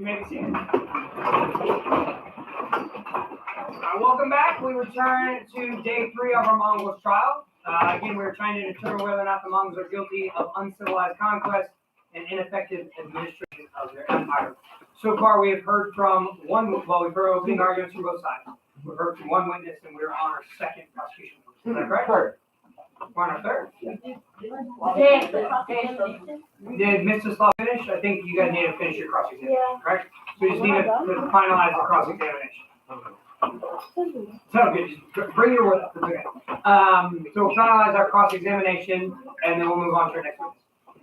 You may be seated. Welcome back. We return to day 3 of our Mongols trial. Again, we were trying to determine whether or not the Mongols are guilty of uncivilized conquest and ineffective administration of their empire. So far, we have heard from we've heard opening arguments from both sides. We've heard from one witness, and we're on our second prosecution. Is that correct? Third. We're on our third? Did Mr. Slav finish? I think you guys need to finish your cross-examination, correct? So you just need to finalize the cross-examination. So good. Just bring your word up. It's okay. So we'll finalize our cross-examination, and then we'll move on to our next one.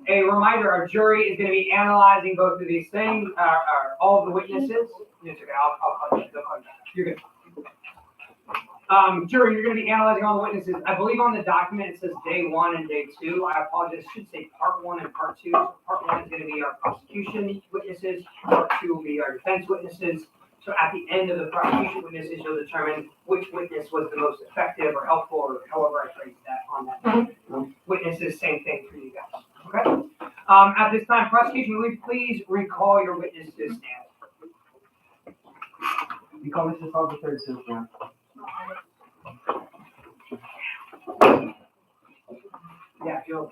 A reminder, our jury is going to be analyzing both of these things, all of the witnesses. It's okay. I'll call you. You're good. Jury, you're going to be analyzing all the witnesses. I believe on the document it says day 1 and day 2. I apologize. It should say part 1 and part 2. So part 1 is going to be our prosecution witnesses. Part 2 will be our defense witnesses. So at the end of the prosecution witnesses, you'll determine which witness was the most effective or helpful, or however I phrase that on that. Witnesses, same thing for you guys. Okay. At this time, prosecution, will you please recall your witness to stand? You call Mr. Slav the third to stand. Yeah, if you'll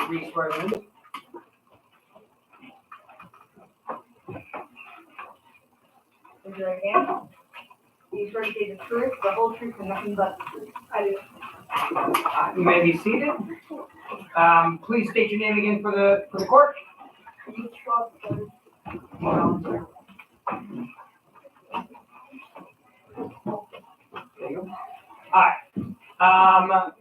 re-swear in. Is there again? You swear to say the truth, the whole truth, and nothing but the truth. I do. You may be seated. Please state your name again for the court. There you go. All right.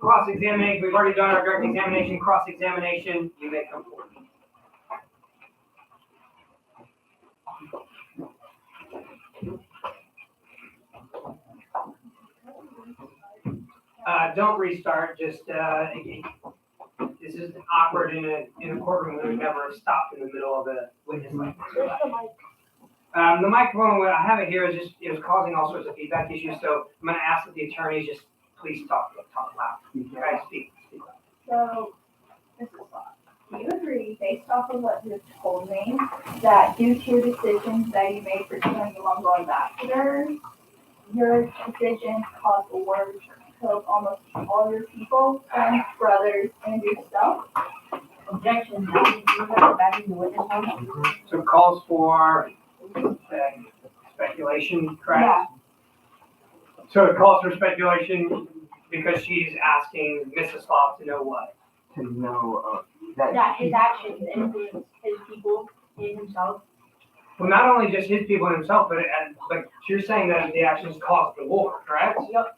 Cross-examination. We've already done our direct examination. Cross-examination. You may come forward. Don't restart. Just this is awkward in a courtroom where we never stopped in the middle of a witness. The microphone, I have it here, it was causing all sorts of feedback issues. So I'm going to ask that the attorneys just please talk loud. Okay, speak loud. So, Mrs. Slav, do you agree, based off of what you told me, that due to your decisions that you made pursuing the Mongol ambassadors, your decisions caused the war to kill almost all your people, friends, brothers, and yourself? Objection. Back in the witness room. So calls for speculation, correct? Yeah. So it calls for speculation because she's asking Mrs. Slav to know what? To know That his actions influence his people and himself. Well, not only just his people and himself, but you're saying that the actions caused the war, correct? Yep.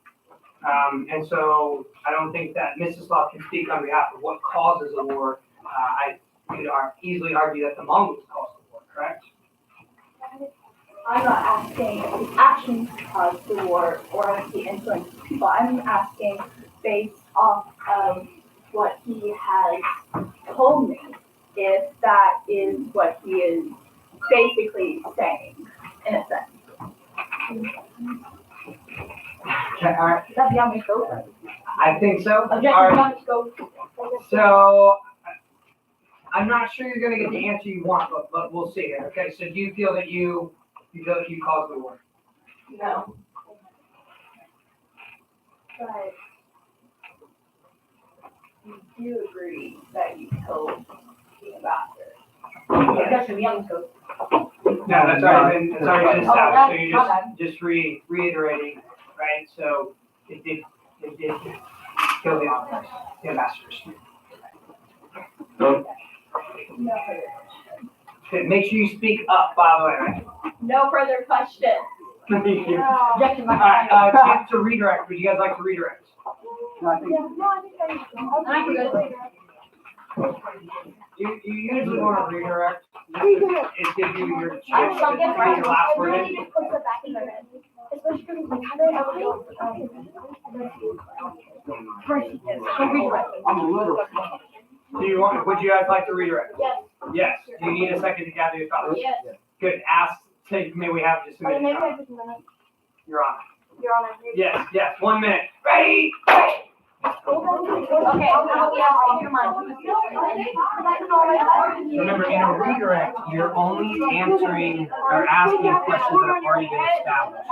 And so I don't think that Mrs. Slav can speak on behalf of what causes the war. I could easily argue that the Mongols caused the war, correct? I'm not asking if his actions caused the war or if he influenced people. I'm asking based off of what he has told me, if that is what he is basically saying, in a sense. Okay, all right. Is that beyond my scope? I think so. Objection, All right. beyond my scope. So I'm not sure you're going to get the answer you want, but we'll see it. Okay. So do you feel that you caused the war? No. But you do agree that you killed the ambassador. Objection. Beyond the scope. No, that's already been established. So that's you're just reiterating, right? So it did kill the ambassadors. No further question. Okay, make sure you speak up, by the way. Right? No further question. Thank you. Objection. All right, chance to redirect. Would you guys like to redirect? I think I can go. You usually want to redirect. It gives you your chance to get your last word in. I'm a little. Would you guys like to redirect? Yes. Yes. Do you need a second to gather your thoughts? Yes. Good. May we have just a minute? Your Honor. Your Honor. Yes. 1 minute. Ready? Okay, I'll be asking your mind. Remember, in a redirect, you're only answering or asking questions that have already been established.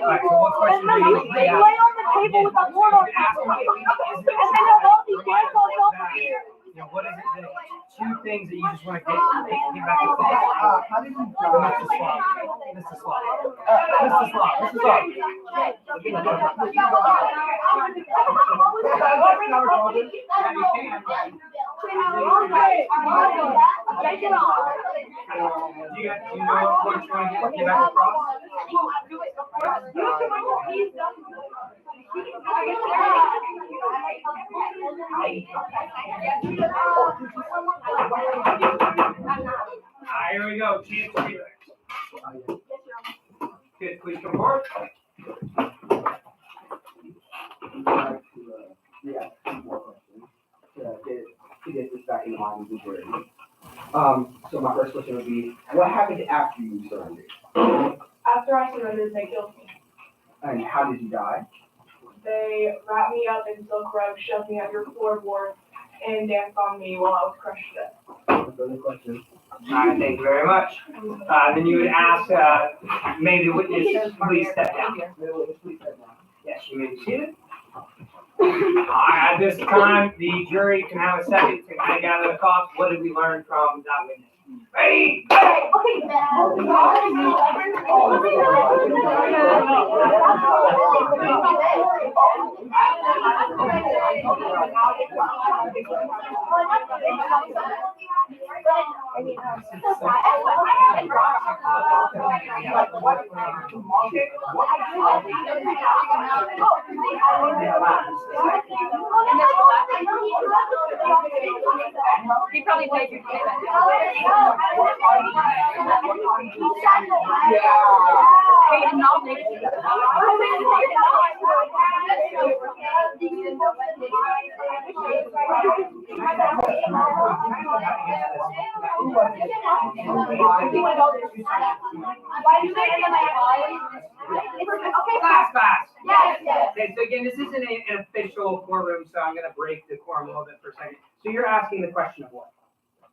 Alright, so what question do you They lay on the table with a board on top of it. And then have all these guys on top of it. You know, what is it that, two things that you just want to get back to class? How did you Mr. Slot. Mr. Slot. Mr. Slot, Mr. Slot. Take it off. Do you know what you want to get back across? Here we go. Chance to redirect. Good, please come forward. Yeah, more questions. To get this back in line with the jury. So my first question would be, what happened after you surrendered? After I surrendered, they killed me. And how did you die? They wrapped me up in silk rope, shoved me under floorboards, and danced on me while I was crushed to death. Further questions? Alright, thank you very much. Then you would ask, maybe the witness, please step down. Yes, you may be seated. At this time, the jury can have a second to kind of gather the thoughts. What did we learn from that witness? Ready? He probably paid you. Fast. Yes. Okay, so again, this isn't an official courtroom, so I'm gonna break the quorum a little bit for a second. So you're asking the question of what?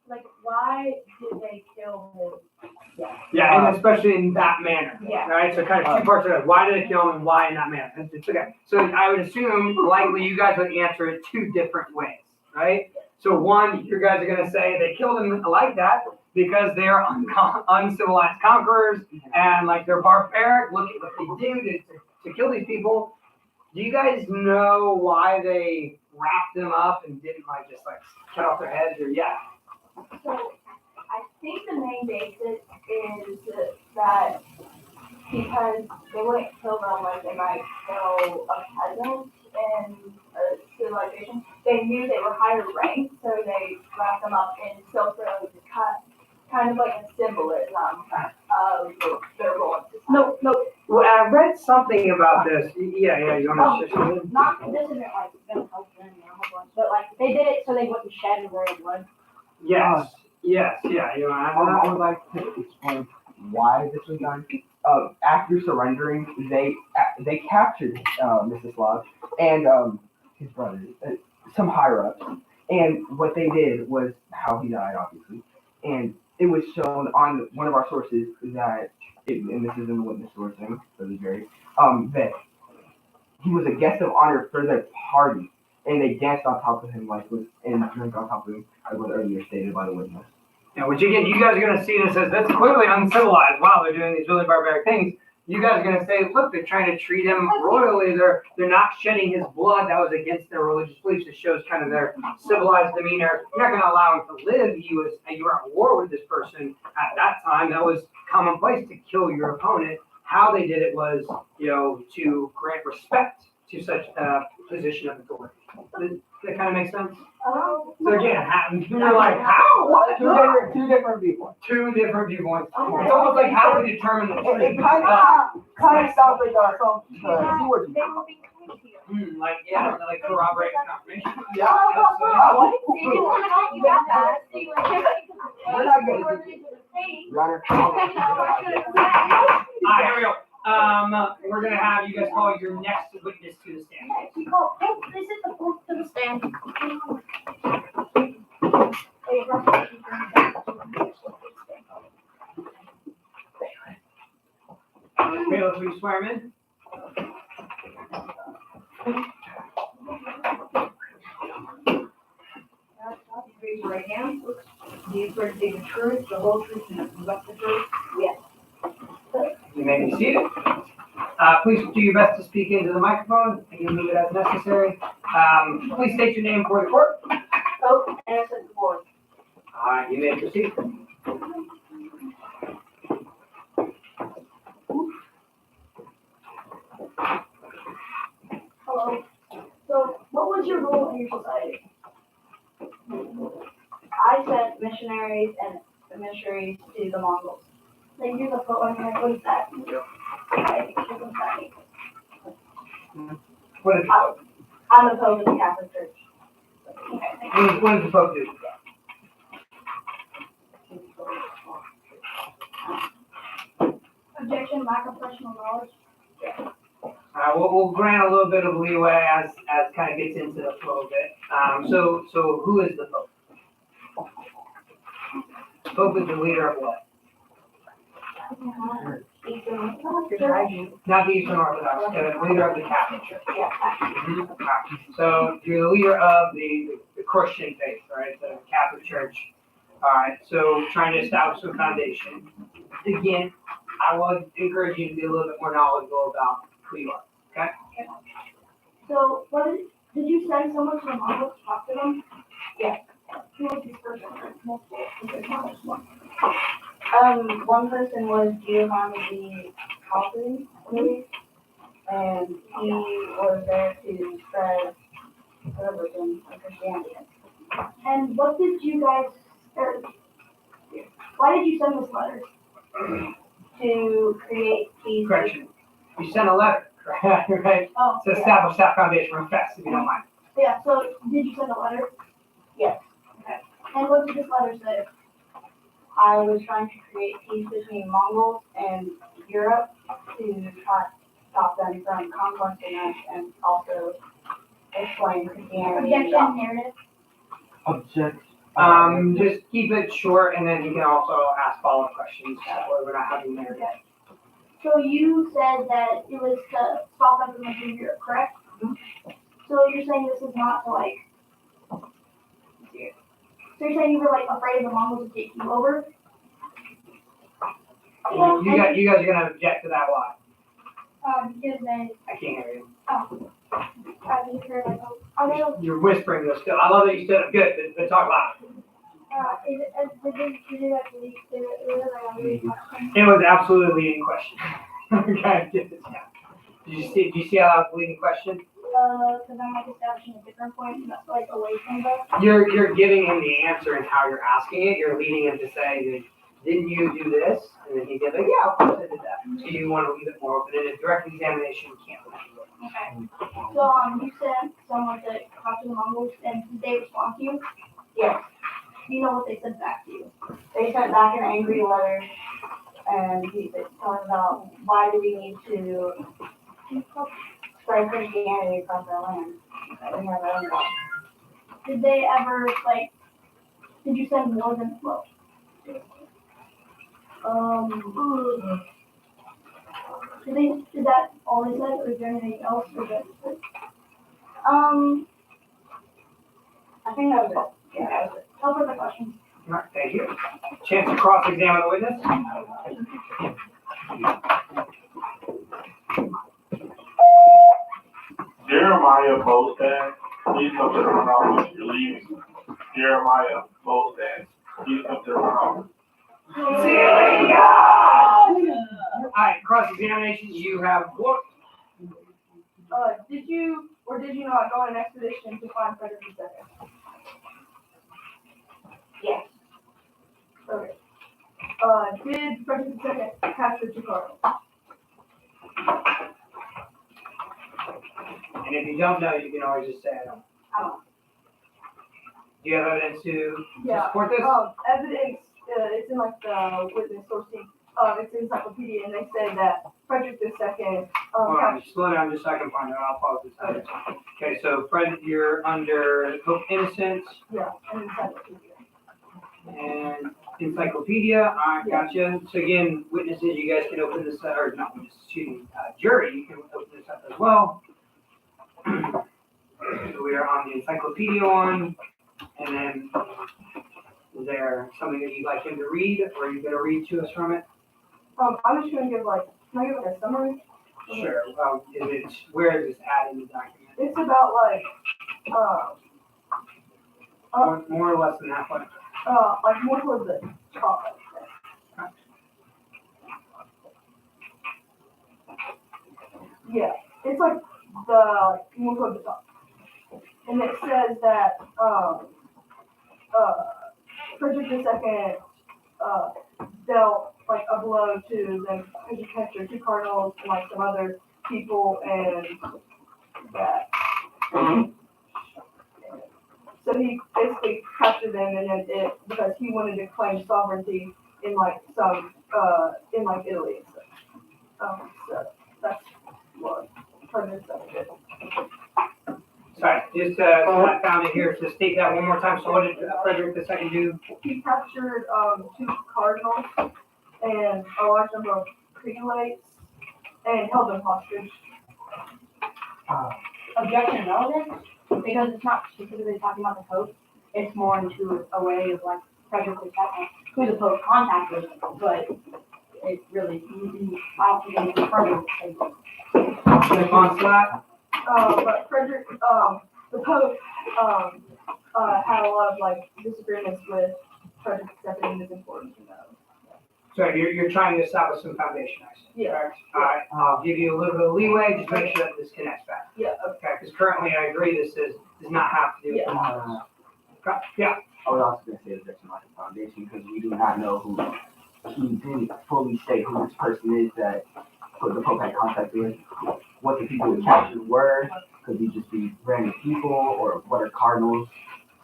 Like, why did they kill him? Yeah, and especially in that manner. Yeah. Right, so kind of two parts of it. Why did they kill him and why in that manner? It's okay. So I would assume likely you guys would answer it two different ways, right? So one, you guys are gonna say they killed him like that because they're uncivilized conquerors and like they're barbaric. Look at what they do to kill these people. Do you guys know why they wrapped them up and didn't like just like cut off their heads or yeah? So I think the main basis is that because they wouldn't kill them like they might kill a peasant in a civilization, they knew they were higher ranked, so they wrapped them up in silk rope to cut, kind of like a symbolism of their role. No. Well, I read something about this. Yeah, you want to share something? Not, this isn't like gonna help them, but like they did it so they wouldn't shed any royal blood. Yes, yeah. You know, I would like to explain why this was done. After surrendering, they captured Mr. Slav and his brother, some higher ups, and what they did was how he died, obviously, and it was shown on one of our sources that, and this is in the witness source thing for the jury, that he was a guest of honor for their party, and they danced on top of him and drank on top of him, as was earlier stated by the witness. Yeah, which again, you guys are going to see this as that's clearly uncivilized. Wow, they're doing these really barbaric things. You guys are going to say, look, they're trying to treat him royally. They're not shedding his blood. That was against their religious beliefs. It shows kind of their civilized demeanor. You're not going to allow him to live. You were at war with this person at that time. That was commonplace to kill your opponent. How they did it was, to grant respect to such a position of authority. Does that kind of make sense? So again, you're like, how? What? Two different people. Two different viewpoints. It's almost like how we determine the truth. It kind of sounds like some keywords. Like corroborating confirmation. Yeah. We're not good. Your Honor. All right, here we go. We're gonna have you guys call your next witness to the stand. This is the book to the stand. Bailiff, will you swear him in? Raise your right hand. Do you swear to say the truth, the whole truth, and nothing but the truth? Yes. You may be seated. Please do your best to speak into the microphone and you move it as necessary. Please state your name for the court. Pope Innocent Board. All right, you may proceed. Hello. So, what was your role in your society? I sent missionaries and emissaries to the Mongols. Like, you're the Pope, what is that? Okay, what does that mean? What is, I'm the Pope of the Catholic Church. Okay, thank you. what does the Pope do? Objection, lack of personal knowledge. We'll grant a little bit of leeway as kind of gets into the flow of it. So who is the Pope? Pope is the leader of what? Not the Eastern Orthodox, the leader of the Catholic Church. Mhm. So you're the leader of the Christian faith, right? The Catholic Church. All right. So trying to establish a foundation. Again, I would encourage you to be a little bit more knowledgeable about who you are. Okay. So, did you send someone to the Mongols to talk to them? Yes. Who was this person? Multiple. Was it not just one? One person was Giovanni Calvin, I believe, and he was there to spread religion and Christianity. And what did you guys, why did you send this letter? To create peace. Correction. You sent a letter, right? Oh, To establish that foundation real fast, if you don't mind. yeah, so did you send a letter? Yes. Okay. And what did this letter say? I was trying to create peace between Mongols and Europe to stop them from conquesting us and also explain Christianity. Objection, narrative. Object. Just keep it short, and then you can also ask follow-up questions. That way we're not having there yet. So you said that it was to stop them from entering Europe, correct? Mm-hmm. So you're saying this is not to like. So you're saying you were like afraid of the Mongols to take you over? You guys are gonna object to that why? Because they. I can't hear you. You heard like I don't know. You're whispering though still. I love that you stood up good, but talk loud. Did it actually It was absolutely a leading question. Okay, get this down. Did you see how that was a leading question? because I'm like establishing a different point, that's like away from the. You're giving him the answer and how you're asking it. You're leading him to say, didn't you do this? And then he'd be like, yeah, of course I did that. So you want to leave it more open. In a direct examination, you can't. Okay. So you sent someone to talk to the Mongols, and did they respond to you? Yes. Do you know what they said back to you? They sent back an angry letter, and they talking about why do we need to spread Christianity across our land? We have our own God. Did they ever did you send more than 12? Is that all they said, or is there anything else? Or I think that was it. Yeah, that was it. No further questions. All right, thank you. Chance to cross-examine the witness. Jeremiah Bostad, please come to the front office. You're leaving. Jeremiah Bostad, please come to the front office. All right, cross-examination, you have what? Did you or did you not go on an expedition to find Frederick II? Yes. Okay. Did Frederick II capture Chicago? And if you don't know, you can always just say, I don't. Do you have evidence to support this? Evidence it's in like the witness sourcing, it's in encyclopedia, and they said that Frederick II, Hold on, slow down just so I can find it. I'll pause this. Okay, so Fred, you're under the book Innocence yeah, an encyclopedia. and Encyclopedia. I gotcha. So again, witnesses, you guys can open this, or not witnesses, excuse me, jury, you can open this up as well. So we are on the Encyclopedia one, and then is there something that you'd like him to read, or are you gonna read to us from it? I'm just gonna give can I give like a summary? Sure. Where is this at in the document? It's about like, More or less than that one. like more towards the top. Yeah, it's like more towards the top. And it says that, Frederick II, dealt like a blow to the captured two cardinals and like some other people and that. So he basically captured them and then because he wanted to claim sovereignty in like in like Italy and stuff. So that's what Frederick II did. Sorry, just, I found it here, to state that one more time, so what did Frederick II do? He captured, two cardinals and a large number of prelates and held them hostage. Objection relevant, because it's not specifically talking about the Pope, it's more into a way of like Frederick II, who the Pope contacted, but it really, I don't think it's further. Response to that? But Frederick, the Pope, had a lot of like disagreements with Frederick II and his important, So you're trying to establish some foundation, I see. Yeah. Correct? All right, I'll give you a little bit of leeway, just make sure that this connects back. Yeah, Okay, because currently I agree does not have to do with the models. Okay, yeah, I was also going to say objection like a foundation because we do not know who he didn't fully state who this person is that the Pope had contact with, what the people he captured were, could he just be random people or what are cardinals?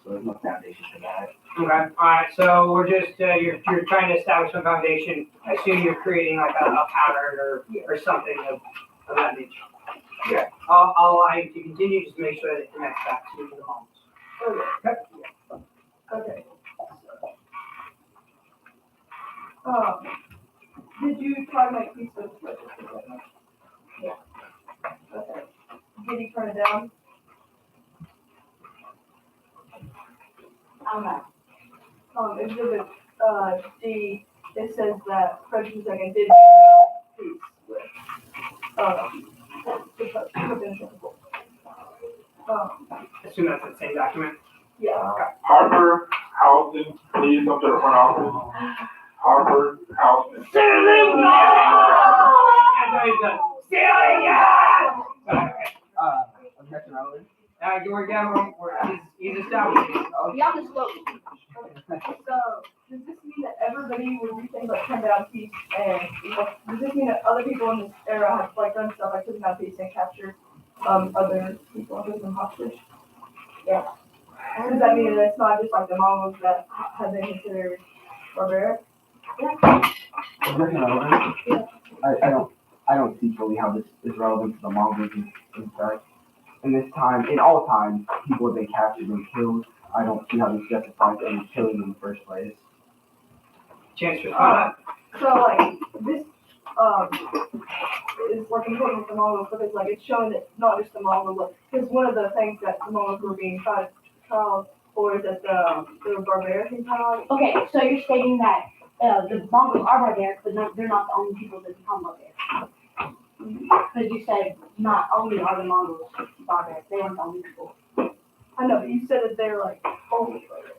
So there's no foundation for that. okay, all right, so we're just, you're trying to establish some foundation. I assume you're creating like a pattern or something of that nature. Yeah, I'll allow you to continue, just make sure that it connects back to the models. okay. Did you try to make peace with Frederick II? Yeah. Okay. Did he turn it down? I don't know. Exhibit, D, it says that Frederick II did peace with, the provincial people. I assume that's the same document. Yeah. Harper, Houston, please come to the front office. Harper, Houston. Objection relevant? He's establishing. Beyond the scope. So, does this mean that everybody would do things like turn down peace and, does this mean that other people in this era have like done stuff like turn down peace and captured, other people and put them hostage? Yeah. Does that mean that it's not just like the Mongols that have been considered barbaric? Objection relevant? Yeah. I don't see fully how this is relevant to the Mongols in fact. In this time, in all times, people have been captured and killed. I don't see how this justifies any killing in the first place. Chance to respond. So like, this, is like important with the Mongols because like it's showing that not just the Mongols, because one of the things that the Mongols were being tried for is that they were barbaric and kind of. Okay, so you're stating that the Mongols are barbaric, but they're not the only people that become barbaric. Because you said not only are the Mongols barbaric, they weren't the only people. I know, but you said that they're like only barbaric.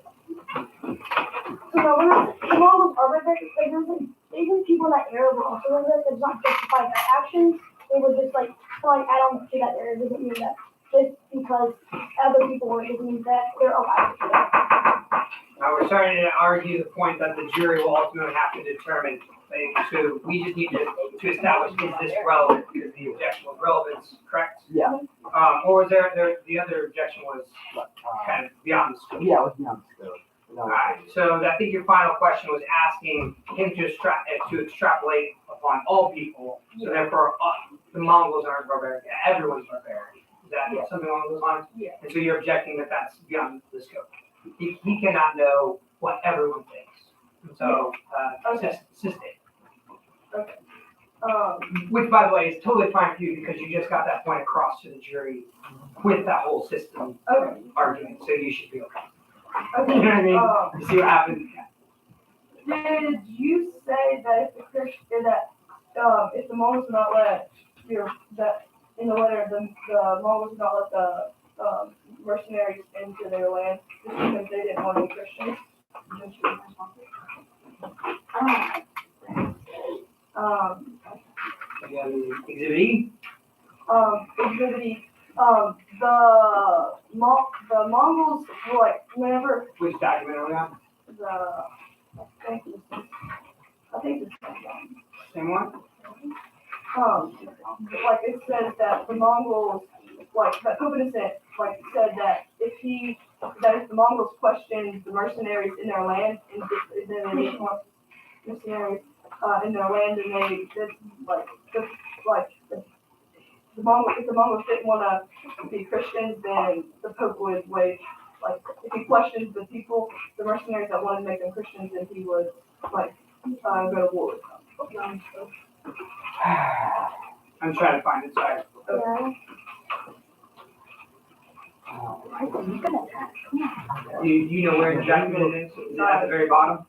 So no, we're not, the Mongols are barbaric, like there's like, even people in that era were also like that, it's not justified their actions, they were just like, add on to that era doesn't mean that just because other people were doesn't mean that they're allowed to do that. We're starting to argue the point that the jury will ultimately have to determine. So we just need to establish is this relevant, because the objection was relevance, correct? Yeah. Or was there the other objection was kind of beyond the scope. Yeah, it was beyond the scope. Alright, so I think your final question was asking him to extrapolate upon all people, so therefore, the Mongols aren't barbaric, everyone's barbaric. Is that something along those lines? Yeah. And so you're objecting that that's beyond the scope. He cannot know what everyone thinks. And so, Okay. sustain. Okay. Which, by the way, is totally fine for you because you just got that point across to the jury with that whole system Okay. argument, so you should be okay. Okay. You know what I mean? You see what happened? Did you say that if the Christian, that, if the Mongols not let that in the letter, the Mongols not let the, mercenaries into their land just because they didn't want any Christians? You have Exhibit E? Exhibit E, the Mongols, like, whenever Which document are we on? I think it's the Same one? like, it says that the Mongols, like, that Covenant, like, said that if the Mongols questioned the mercenaries in their land, and then they didn't want mercenaries, in their land, and the Mongols, if the Mongols didn't wanna be Christians, then the Pope would wage, like, if he questioned the people, the mercenaries that wanted to make them Christians, then he would, like, go to war with them. I'm trying to find it, sorry. You know where the document is? Is it at the very bottom?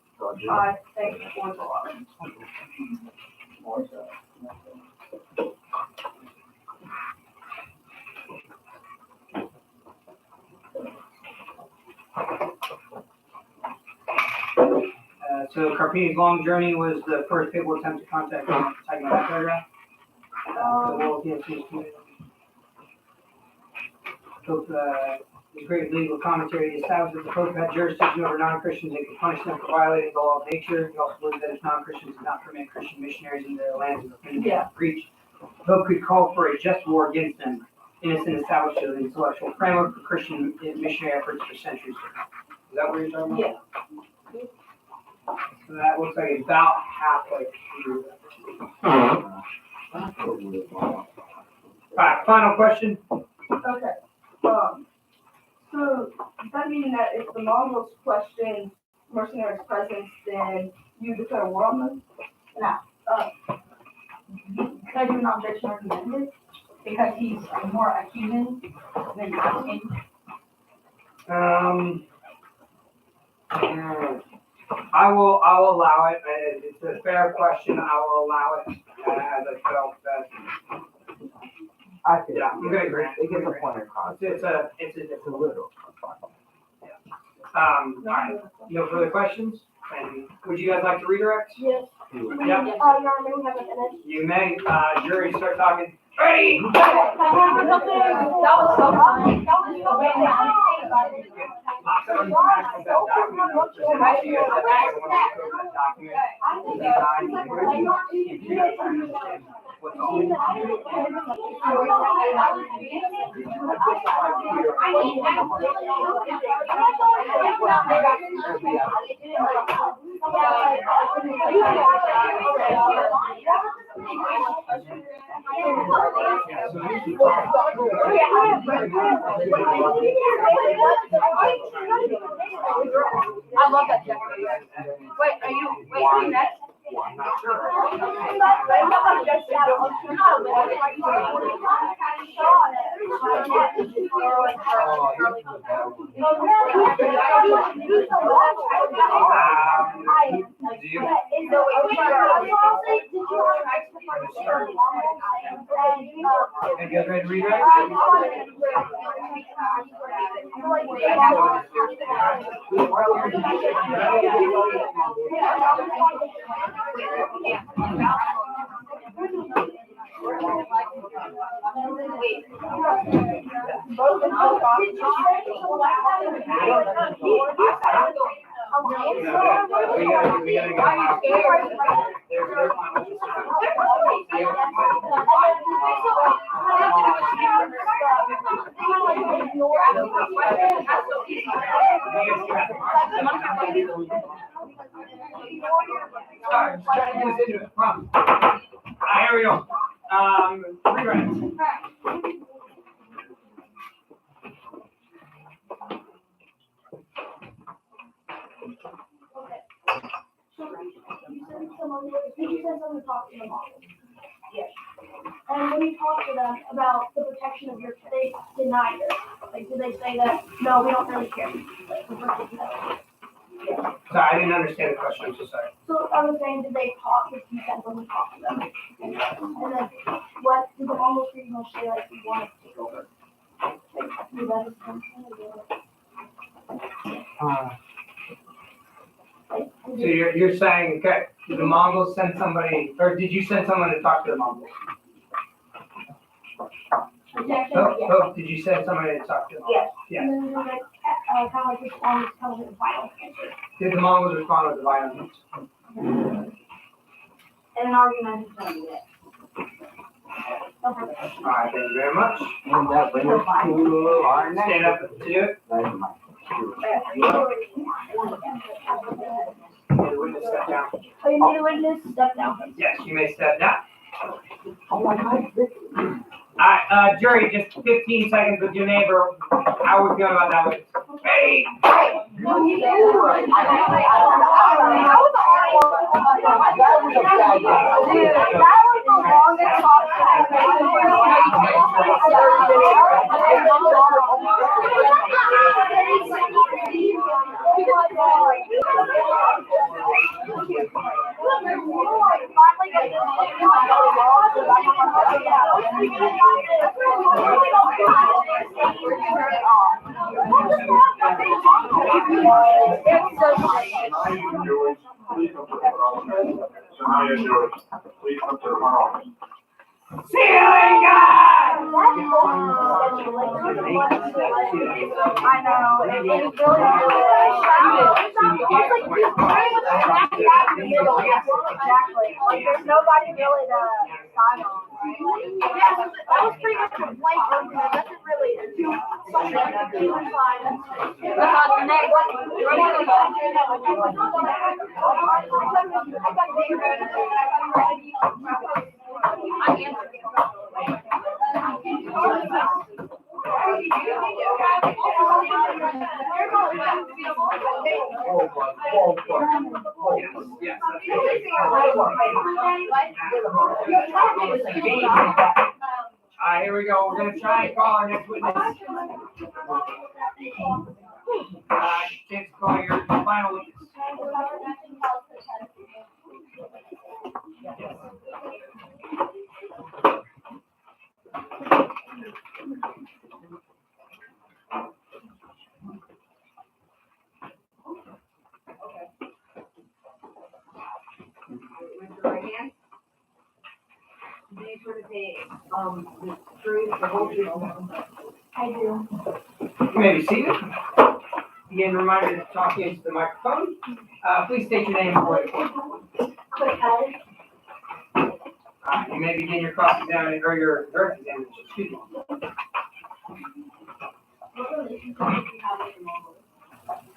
I think it was a lot. So Carpini's long journey was the first papal attempt to contact him, talking about that paragraph. Pope, his great legal commentary established that the Pope had jurisdiction over non-Christians and could punish them for violating the law of nature. He also believed that if non-Christians did not permit Christian missionaries into their lands and the breach, the Pope could call for a just war against them. Innocent established an intellectual framework for Christian missionary efforts for centuries to come. Is that what you're talking about? Yeah. So that looks like about halfway through. Alright, final question. Okay, so does that mean that if the Mongols question mercenaries' presence, then you declare war on them? No. Can I do an objection or commend it? Because he's more a human than a king. I will allow it. It's a fair question. I will allow it as I felt that. I think, Yeah, I'm gonna grant. it gives a point across. It's a It's a little. Alright, no further questions? And would you guys like to redirect? Yes. Yeah, Your Honor, may we have a minute? you may, jury start talking. Ready? That was so funny. That was so funny. Lots of unpacking that document. Especially as the actual one that goes with that document. What's all. I love that check. Wait, are you next? I'm not sure. Do you? And you guys ready to redirect? Sorry, just trying to get us into it. Come on. Here we go. 3 rounds. Did you send someone to talk to the Mongols? Yes. And when you talk to them about the protection of your, they deny this. Like, do they say that, no, we don't really care? Like, we're protecting them. Sorry, I didn't understand the question. I'm so sorry. So I was saying, did they talk, did you send someone to talk to them? And then, what, did the Mongols pretty much say, like, we want to take over? Like, do that as something, So you're saying, okay, did the Mongols send somebody, or did you send someone to talk to the Mongols? Oh, did you send somebody to talk to them? Yes. Yeah. And then like, kind of like respond with kind of like a violent answer. Did the Mongols respond with a violent answer? And an argument is going to be it. All right, thank you very much. And that brings us to our next. Stand up to do it. The witness step down. So you need a witness, step down. Yes, you may step down. Oh my God. All right, jury, just 15 seconds with your neighbor. How are we feeling about that witness? Ready? Please come to the front office. Shania George, please come to the front office. Ceiling guy! I know, it's really, exactly, like, there's nobody really to sign on. Yeah, that was pretty much a blank, that's really do something, All right, here we go. We're gonna try and call our next witness. Chance to call your final witness. With your right hand. Do you sort of say, the truth, the whole truth? I do. You may be seated. Again, reminder to talk into the microphone. Please state your name for the record. Quick added. You may begin your cross-examination or your direct examination. Excuse me. What relationship did you have with the Mongols?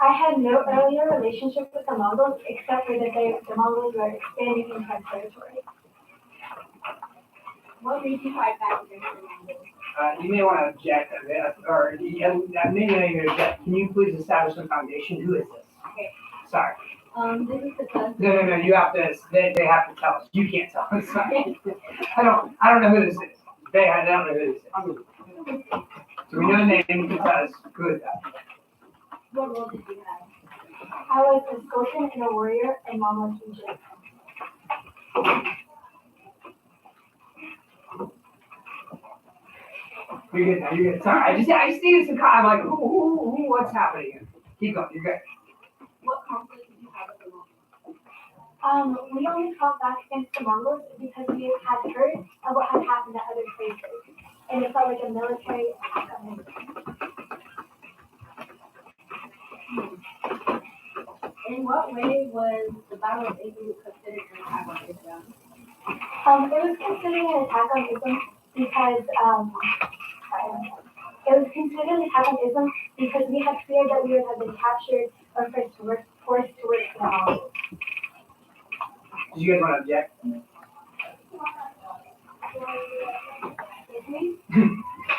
I had no earlier relationship with the Mongols except for that the Mongols were expanding into my territory. What made you fight back against the Mongols? You may want to object a bit, or maybe not even object. Can you please establish some foundation? Who is this? Okay. Sorry. This is the cousin. No. You have to. They have to tell us. You can't tell us. Sorry. I don't know who this is. I don't know who this is. So we know the name because who is that? What role did you have? I was a scorpion and a warrior in Mongols region. You're good now. You're good. Sorry. I just needed some kind of like who what's happening here. Keep going. You're good. What conflict did you have with the Mongols? We only fought back against the Mongols because we had heard of what had happened at other places, and it felt like a military attack on them. In what way was the Battle of Igloo considered an attack on Islam? It was considered an attack on Islam because It was considered an antagonism because we had feared that we would have been captured or forced to work for the Mongols. Do you guys want to object?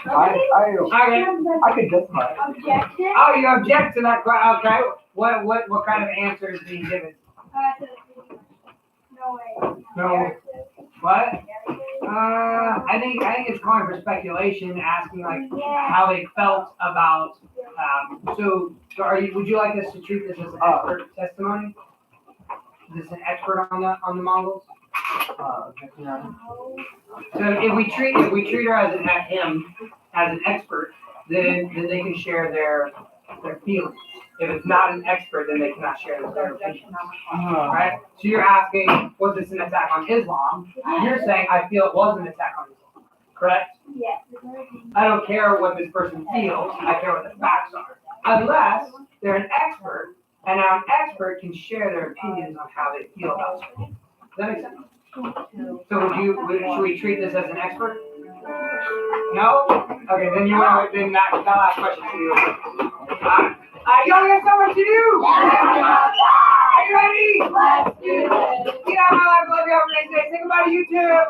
Okay. I could justify it. Objection? Oh, you object to that question? Okay. What kind of answer is being given? No way. No. What? I think it's calling for speculation, asking like Yeah. how they felt about. So would you like us to treat this as an expert testimony? Is this an expert on the Mongols? So if we treat her as him as an expert, then they can share their feelings. If it's not an expert, then they cannot share their opinions. Right? So you're asking, was this an attack on Islam? You're saying, I feel it was an attack on Islam. Correct? Yes. I don't care what this person feels, I care what the facts are. Unless they're an expert, and now an expert can share their opinions on how they feel about something. Does that make sense? So should we treat this as an expert? No? Okay, then that last question to you. You only have so much to do! Are you ready? Let's do it. Get out of my life, love you, have a nice day. Say goodbye to YouTube!